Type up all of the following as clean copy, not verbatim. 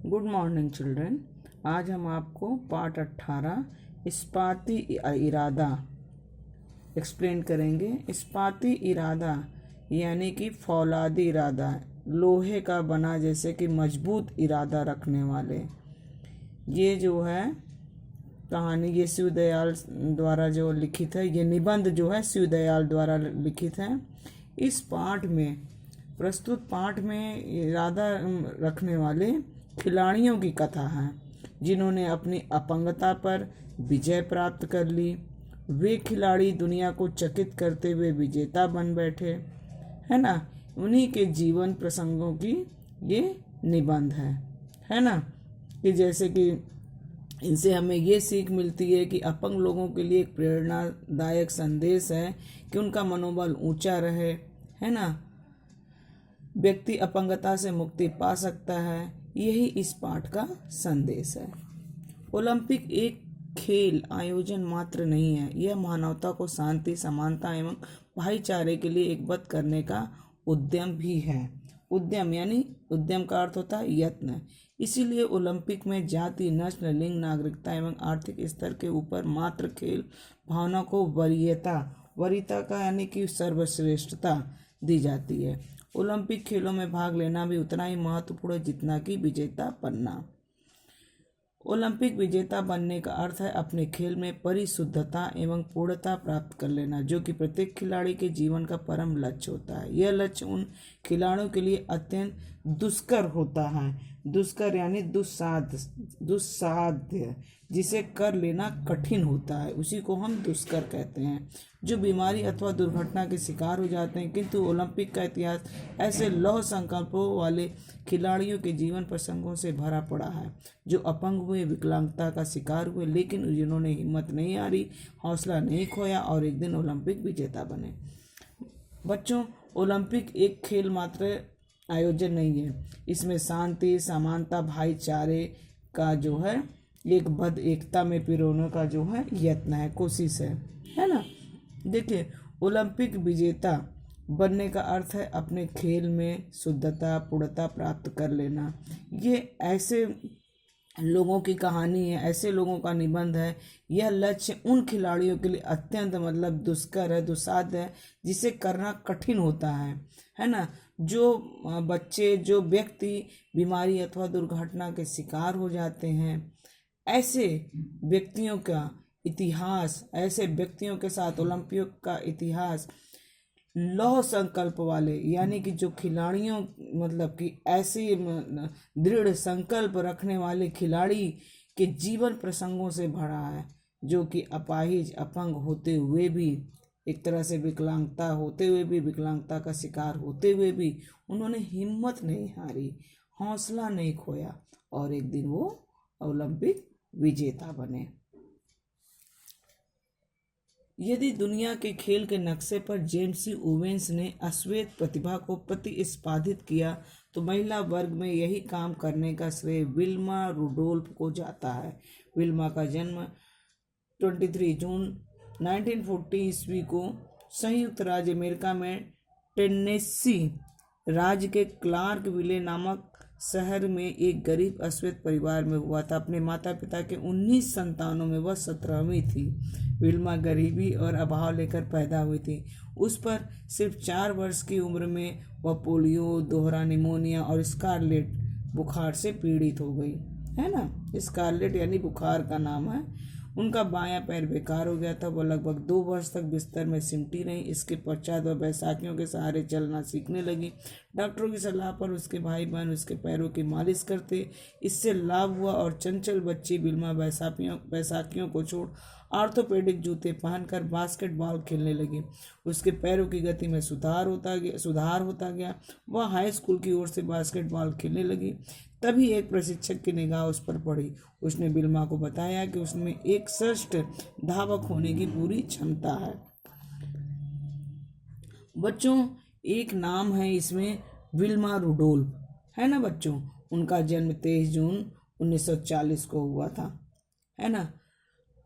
Good morning children. आज हम आपको पाठ 18 इस्पाती इरादा एक्सप्लेन करेंगे। इस्पाती इरादा यानी कि फौलादी इरादा, लोहे का बना जैसे कि मजबूत इरादा रखने वाले। ये जो है कहानी ये शिवदयाल द्वारा जो लिखित है, ये निबंध जो है शिवदयाल द्वारा लिखित है। इस पाठ में प्रस्तुत पाठ में इरादा रखने वाले खिलाड़ियों की कथा है जिन्होंने अपनी अपंगता पर विजय प्राप्त कर ली। वे खिलाड़ी दुनिया को चकित करते हुए विजेता बन बैठे, है ना। उन्हीं के जीवन प्रसंगों की ये निबंध है ना। कि जैसे कि इनसे हमें ये सीख मिलती है कि अपंग लोगों के लिए एक प्रेरणादायक संदेश है कि उनका मनोबल ऊंचा रहे, है ना। व्यक्ति अपंगता से मुक्ति पा सकता है, यही इस पाठ का संदेश है। ओलंपिक एक खेल आयोजन मात्र नहीं है, यह मानवता को शांति, समानता एवं भाईचारे के लिए एकबद्ध करने का उद्यम भी है। उद्यम यानी उद्यम का अर्थ होता है यत्न। इसीलिए ओलंपिक में जाति, नस्ल, लिंग, नागरिकता एवं आर्थिक स्तर के ऊपर मात्र खेल भावना को वरीयता का यानी कि सर्वश्रेष्ठता दी जाती है। ओलंपिक खेलों में भाग लेना भी उतना ही महत्वपूर्ण है जितना कि विजेता बनना। ओलंपिक विजेता बनने का अर्थ है अपने खेल में परिशुद्धता एवं पूर्णता प्राप्त कर लेना, जो कि प्रत्येक खिलाड़ी के जीवन का परम लक्ष्य होता है। यह लक्ष्य उन खिलाड़ियों के लिए अत्यंत दुष्कर होता है। दुष्कर यानी दुस्साध्य, जिसे कर लेना कठिन होता है, उसी को हम दुष्कर कहते हैं। जो बीमारी अथवा दुर्घटना के शिकार हो जाते हैं। किंतु ओलंपिक का इतिहास ऐसे लौह संकल्पों वाले खिलाड़ियों के जीवन प्रसंगों से भरा पड़ा है जो अपंग हुए, विकलांगता का शिकार हुए, लेकिन जिन्होंने हिम्मत नहीं हारी, हौसला नहीं खोया और एक दिन ओलंपिक विजेता बने। बच्चों, ओलंपिक एक खेल मात्र आयोजन नहीं है, इसमें शांति, समानता, भाईचारे का जो है एक बद्ध एकता में पिरोने का जो है यत्न है, कोशिश है ना। देखिए, ओलंपिक विजेता बनने का अर्थ है अपने खेल में शुद्धता, पूर्णता प्राप्त कर लेना। ये ऐसे लोगों की कहानी है, ऐसे लोगों का निबंध है। यह लक्ष्य उन खिलाड़ियों के लिए अत्यंत दुष्कर है, दुस्साध्य है, जिसे करना कठिन होता है ना। जो बच्चे, जो व्यक्ति बीमारी अथवा दुर्घटना के शिकार हो जाते हैं, ऐसे व्यक्तियों का इतिहास, ऐसे व्यक्तियों के साथ ओलंपिक का इतिहास लौह संकल्प वाले यानी कि जो खिलाड़ियों मतलब कि ऐसे दृढ़ संकल्प रखने वाले खिलाड़ी के जीवन प्रसंगों से भरा है, जो कि अपाहिज, अपंग होते हुए भी, एक तरह से विकलांगता होते हुए भी, विकलांगता का शिकार होते हुए भी उन्होंने हिम्मत नहीं हारी, हौसला नहीं खोया और एक दिन वो ओलंपिक विजेता बने। यदि दुनिया के खेल के नक्शे पर जेम्स सी ओवेंस ने अश्वेत प्रतिभा को प्रतिस्पर्धित किया, तो महिला वर्ग में यही काम करने का श्रेय विल्मा रुडोल्फ को जाता है। विल्मा का जन्म 23 जून 1940 ईस्वी को संयुक्त राज्य अमेरिका में टेनेसी राज्य के क्लार्कविले नामक शहर में एक गरीब अश्वेत परिवार में हुआ था। अपने माता पिता के 19 संतानों में वह 17वीं थी। विल्मा गरीबी और अभाव लेकर पैदा हुई थी। उस पर सिर्फ 4 वर्ष की उम्र में वह पोलियो, दोहरा निमोनिया और स्कारलेट बुखार से पीड़ित हो गई, है ना। स्कारलेट यानी बुखार का नाम है। उनका बायां पैर बेकार हो गया था। वह लगभग 2 वर्ष तक बिस्तर में सिमटी रही। इसके पश्चात वह बैसाखियों के सहारे चलना सीखने लगी। डॉक्टरों की सलाह पर उसके भाई बहन उसके पैरों की मालिश करते। इससे लाभ हुआ और चंचल बच्ची विल्मा बैसाखियों को छोड़ ऑर्थोपेडिक जूते पहनकर बास्केटबॉल खेलने लगी। उसके पैरों की गति में सुधार होता गया। वह हाई स्कूल की ओर से बास्केटबॉल खेलने लगी। तभी एक प्रशिक्षक की निगाह उस पर पड़ी। उसने विल्मा को बताया कि उसमें एक श्रेष्ठ धावक होने की पूरी क्षमता है। बच्चों, एक नाम है इसमें विल्मा रुडोल्फ, है ना बच्चों। उनका जन्म 23 जून 1940 को हुआ था, है ना।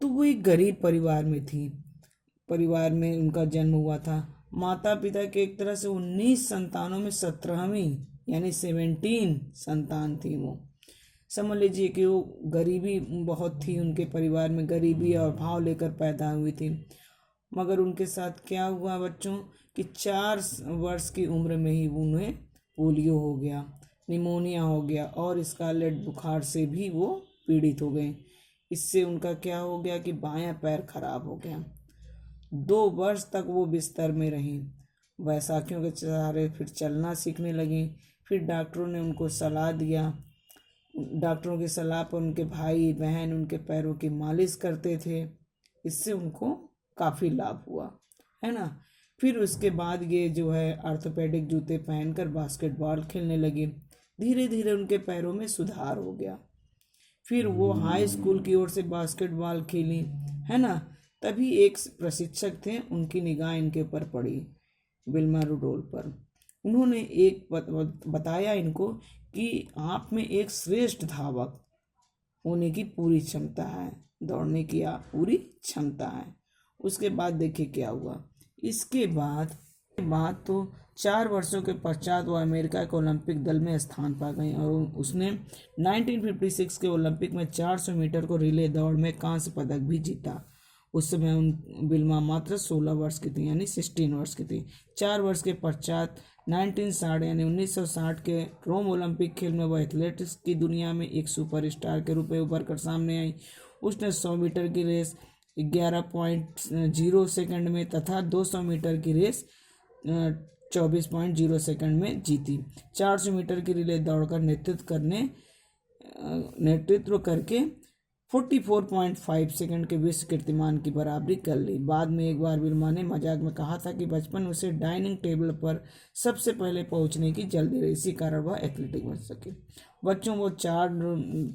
तो वो एक गरीब परिवार में थी। परिवार में उनका जन्म हुआ था। माता पिता के एक तरह से 19 संतानों में 17वीं यानी 17 संतान थी वो। समझ लीजिए कि वो गरीबी बहुत थी, उनके परिवार में गरीबी और भाव लेकर पैदा हुई थी। मगर उनके साथ क्या हुआ बच्चों कि 4 वर्ष की उम्र में ही उन्हें पोलियो हो गया, निमोनिया हो गया और स्कारलेट बुखार से भी वो पीड़ित हो गए। इससे उनका क्या हो गया कि बायां पैर खराब हो गया। 2 वर्ष तक वो बिस्तर में रहीं। बैसाखियों के सहारे फिर चलना सीखने लगी। फिर डॉक्टरों ने उनको सलाह दिया। डॉक्टरों की सलाह पर उनके भाई बहन उनके पैरों की मालिश करते थे। इससे उनको काफ़ी लाभ हुआ, है ना। फिर उसके बाद ये जो है ऑर्थोपेडिक जूते पहनकर बास्केटबॉल खेलने लगी। धीरे धीरे उनके पैरों में सुधार हो गया। फिर वो हाई स्कूल की ओर से बास्केटबॉल खेली, है ना। तभी एक प्रशिक्षक थे, उनकी निगाह इनके ऊपर पड़ी, विल्मा रुडोल्फ पर। उन्होंने एक बताया इनको कि आप में एक श्रेष्ठ धावक होने की पूरी क्षमता है, दौड़ने की आप पूरी क्षमता है। उसके बाद देखिए क्या हुआ। इसके बाद तो 4 वर्षों के पश्चात वो अमेरिका के ओलंपिक दल में स्थान पा गई और उसने 1956 के ओलंपिक में 400 मीटर को रिले दौड़ में कांस्य पदक भी जीता। उस समय विल्मा मात्र 16 वर्ष की थी, यानी 16 वर्ष की थी। 4 वर्ष के पश्चात 1960 यानी 1960 के रोम ओलंपिक खेल में वह एथलेटिक्स की दुनिया में एक सुपरस्टार के रूप में उभर कर सामने आई। उसने 100 मीटर की रेस 11.0 सेकंड में तथा 200 मीटर की रेस 24.0 सेकंड में जीती। 400 मीटर की रिले दौड़कर नेतृत्व करके 44.5 सेकंड के विश्व कीर्तिमान की बराबरी कर ली। बाद में एक बार विल्मा ने मजाक में कहा था कि बचपन में उसे डाइनिंग टेबल पर सबसे पहले पहुंचने की जल्दी रही, इसी कारण वह एथलेटिक बन सके। बच्चों वो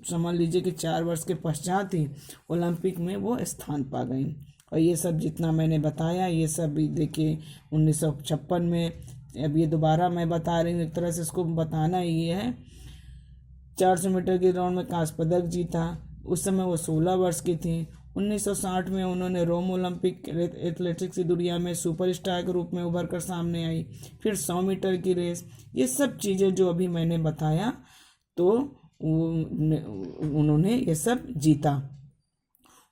समझ लीजिए कि 4 वर्ष के पश्चात ही ओलंपिक में वो स्थान पा गई। और ये सब जितना मैंने बताया ये सब देखिए 1956 में, अब ये दोबारा मैं बता रही हूँ, एक तरह से इसको बताना ये है। 400 मीटर की दौड़ में कांस्य पदक जीता। उस समय वो 16 वर्ष की थी। 1960 में उन्होंने रोम ओलंपिक एथलेटिक्स की दुनिया में सुपरस्टार के रूप में उभर कर सामने आई। फिर 100 मीटर की रेस, ये सब चीज़ें जो अभी मैंने बताया तो उन्होंने ये सब जीता।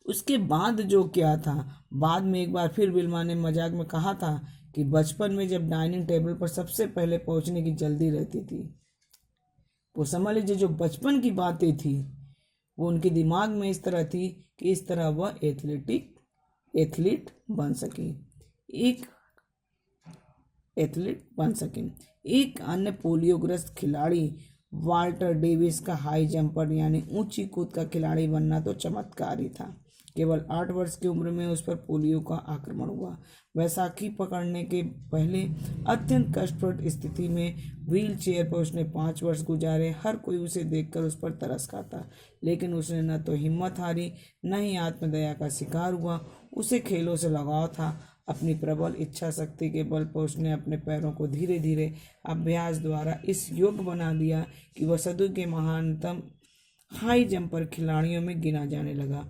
उसके बाद जो क्या था, बाद में एक बार फिर विल्मा ने मजाक में कहा था कि बचपन में जब डाइनिंग टेबल पर सबसे पहले पहुंचने की जल्दी रहती थी, वो समझ लीजिए जो बचपन की बातें थी वो उनके दिमाग में इस तरह थी कि इस तरह वह एथलीट बन सके, एक एथलीट बन सके। एक अन्य पोलियोग्रस्त खिलाड़ी वाल्टर डेविस का हाई जंपर यानी ऊंची कूद का खिलाड़ी बनना तो चमत्कार ही था। केवल 8 वर्ष की उम्र में उस पर पोलियो का आक्रमण हुआ। बैसाखी पकड़ने के पहले अत्यंत कष्टप्रद स्थिति में व्हील चेयर पर उसने 5 वर्ष गुजारे। हर कोई उसे देखकर उस पर तरस खाता, लेकिन उसने न तो हिम्मत हारी न ही आत्मदया का शिकार हुआ। उसे खेलों से लगाव था। अपनी प्रबल इच्छा शक्ति के बल पर उसने अपने पैरों को धीरे धीरे अभ्यास द्वारा इस योग्य बना दिया कि वह सदी के महानतम हाई जंपर खिलाड़ियों में गिना जाने लगा।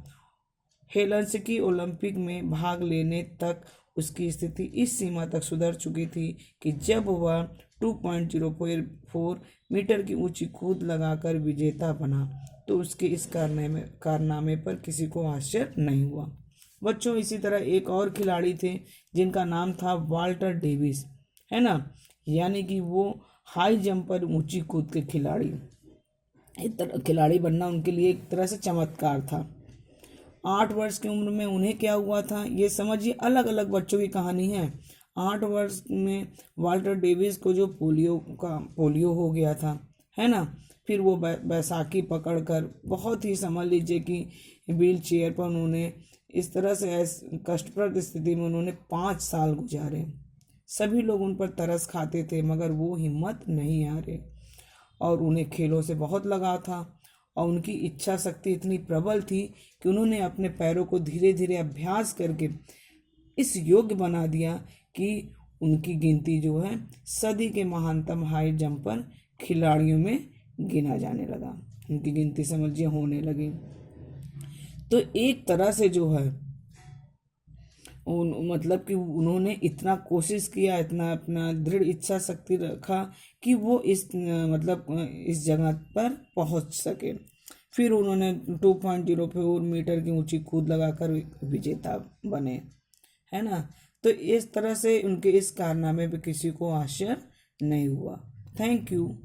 हेलसिंकी ओलंपिक में भाग लेने तक उसकी स्थिति इस सीमा तक सुधर चुकी थी कि जब वह 2.04 मीटर की ऊंची कूद लगाकर विजेता बना तो उसके इस कारनामे पर किसी को आश्चर्य नहीं हुआ। बच्चों इसी तरह एक और खिलाड़ी थे जिनका नाम था वाल्टर डेविस, है ना, यानी कि वो हाई जंप पर ऊंची कूद के खिलाड़ी बनना उनके लिए एक तरह से चमत्कार था। 8 वर्ष की उम्र में उन्हें क्या हुआ था ये समझिए, अलग अलग बच्चों की कहानी है। 8 वर्ष में वाल्टर डेविस को जो पोलियो हो गया था, है ना। फिर वो बैसाखी पकड़कर बहुत ही समझ लीजिए कि व्हील चेयर पर उन्होंने इस तरह से कष्टप्रद स्थिति में उन्होंने 5 साल गुजारे। सभी लोग उन पर तरस खाते थे मगर वो हिम्मत नहीं हारे और उन्हें खेलों से बहुत लगाव था और उनकी इच्छा शक्ति इतनी प्रबल थी कि उन्होंने अपने पैरों को धीरे धीरे अभ्यास करके इस योग्य बना दिया कि उनकी गिनती जो है सदी के महानतम हाई जंपर खिलाड़ियों में गिना जाने लगा। उनकी गिनती समझिए होने लगी। तो एक तरह से जो है मतलब कि उन्होंने इतना कोशिश किया, इतना अपना दृढ़ इच्छा शक्ति रखा कि वो इस जगह पर पहुंच सके। फिर उन्होंने 2.04 मीटर की ऊंची कूद लगाकर विजेता बने, है ना। तो इस तरह से उनके इस कारनामे पे किसी को आश्चर्य नहीं हुआ। Thank you.